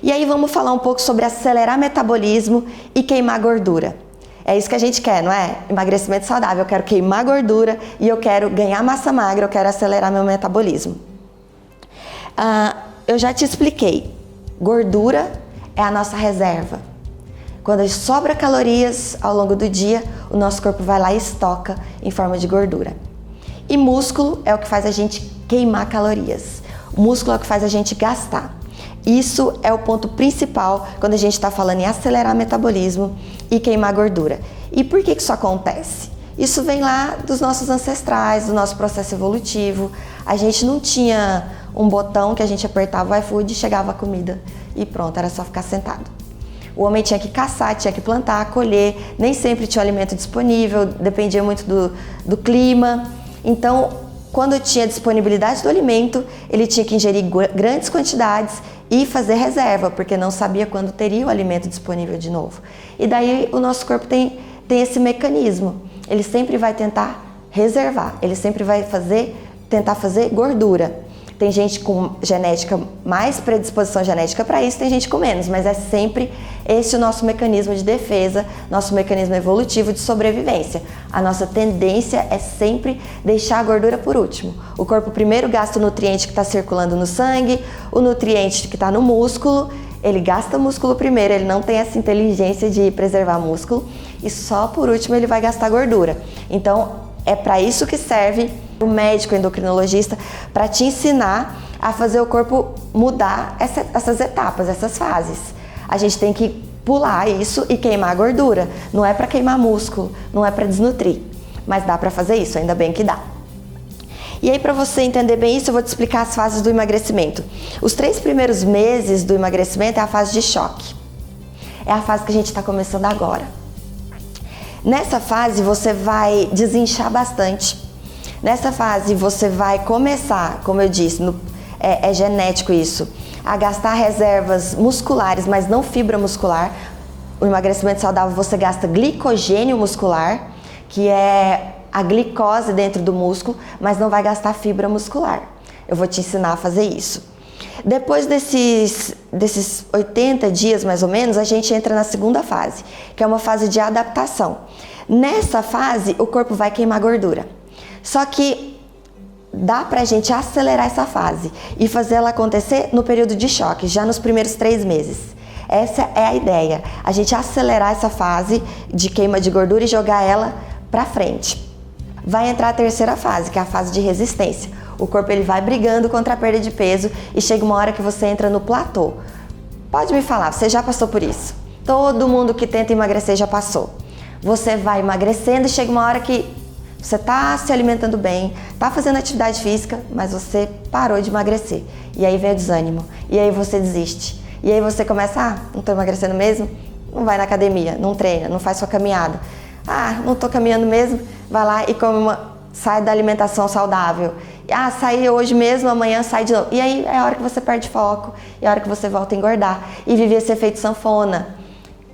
E aí vamos falar um pouco sobre acelerar metabolismo e queimar gordura. É isso que a gente quer, não é? Emagrecimento saudável. Eu quero queimar gordura e eu quero ganhar massa magra, eu quero acelerar meu metabolismo. Eu já te expliquei. Gordura é a nossa reserva. Quando sobra calorias ao longo do dia, o nosso corpo vai lá e estoca em forma de gordura. E músculo é o que faz a gente queimar calorias. O músculo é o que faz a gente gastar. Isso é o ponto principal quando a gente está falando em acelerar metabolismo e queimar gordura. E por que isso acontece? Isso vem lá dos nossos ancestrais, do nosso processo evolutivo. A gente não tinha um botão que a gente apertava o iFood e chegava a comida e pronto, era só ficar sentado. O homem tinha que caçar, tinha que plantar, colher, nem sempre tinha o alimento disponível, dependia muito do clima. Então, quando tinha disponibilidade do alimento, ele tinha que ingerir grandes quantidades e fazer reserva, porque não sabia quando teria o alimento disponível de novo. E daí o nosso corpo tem esse mecanismo, ele sempre vai tentar reservar, ele sempre vai tentar fazer gordura. Tem gente com genética, mais predisposição genética para isso, tem gente com menos, mas é sempre esse o nosso mecanismo de defesa, nosso mecanismo evolutivo de sobrevivência. A nossa tendência é sempre deixar a gordura por último. O corpo primeiro gasta o nutriente que está circulando no sangue, o nutriente que está no músculo, ele gasta músculo primeiro, ele não tem essa inteligência de preservar músculo e só por último ele vai gastar gordura. Então é para isso que serve o médico endocrinologista, para te ensinar a fazer o corpo mudar essas etapas, essas fases. A gente tem que pular isso e queimar a gordura. Não é para queimar músculo, não é para desnutrir, mas dá para fazer isso, ainda bem que dá. E aí, para você entender bem isso, eu vou te explicar as fases do emagrecimento. Os 3 primeiros meses do emagrecimento é a fase de choque. É a fase que a gente está começando agora. Nessa fase você vai desinchar bastante. Nessa fase você vai começar, como eu disse, é genético isso, a gastar reservas musculares, mas não fibra muscular. O emagrecimento saudável você gasta glicogênio muscular, que é a glicose dentro do músculo, mas não vai gastar fibra muscular. Eu vou te ensinar a fazer isso. Depois desses 80 dias mais ou menos, a gente entra na segunda fase, que é uma fase de adaptação. Nessa fase, o corpo vai queimar gordura. Só que dá pra gente acelerar essa fase e fazer ela acontecer no período de choque, já nos primeiros 3 meses. Essa é a ideia, a gente acelerar essa fase de queima de gordura e jogar ela pra frente. Vai entrar a terceira fase, que é a fase de resistência. O corpo ele vai brigando contra a perda de peso e chega uma hora que você entra no platô. Pode me falar, você já passou por isso? Todo mundo que tenta emagrecer já passou. Você vai emagrecendo e chega uma hora que você está se alimentando bem, está fazendo atividade física, mas você parou de emagrecer. E aí vem o desânimo, e aí você desiste. E aí você começa, não estou emagrecendo mesmo? Não vai na academia, não treina, não faz sua caminhada. Não estou caminhando mesmo? Vai lá e sai da alimentação saudável. Saí hoje mesmo, amanhã sai de novo. E aí é a hora que você perde foco, é a hora que você volta a engordar. E viver esse efeito sanfona.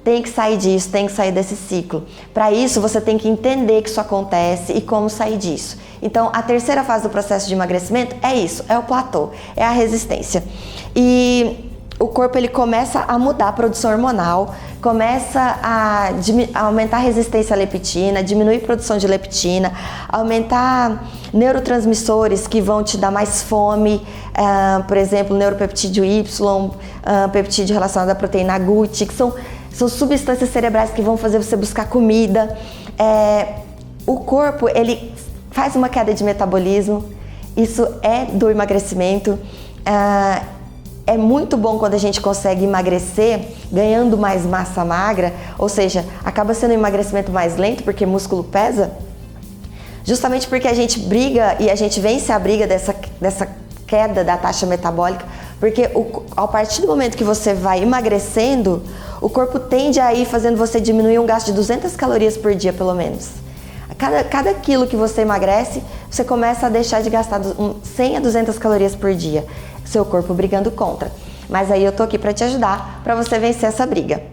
Tem que sair disso, tem que sair desse ciclo. Para isso, você tem que entender que isso acontece e como sair disso. Então, a terceira fase do processo de emagrecimento é isso, é o platô, é a resistência. E o corpo ele começa a mudar a produção hormonal, começa a aumentar a resistência à leptina, diminuir a produção de leptina, aumentar neurotransmissores que vão te dar mais fome, por exemplo, neuropeptídeo Y, peptídeo relacionado à proteína GUT, que são substâncias cerebrais que vão fazer você buscar comida. O corpo ele faz uma queda de metabolismo, isso é do emagrecimento. É muito bom quando a gente consegue emagrecer ganhando mais massa magra, ou seja, acaba sendo um emagrecimento mais lento porque músculo pesa, justamente porque a gente briga e a gente vence a briga dessa queda da taxa metabólica, porque a partir do momento que você vai emagrecendo, o corpo tende a ir fazendo você diminuir um gasto de 200 calorias por dia, pelo menos. Cada quilo que você emagrece, você começa a deixar de gastar 100 a 200 calorias por dia. Seu corpo brigando contra. Mas aí eu tô aqui para te ajudar, para você vencer essa briga.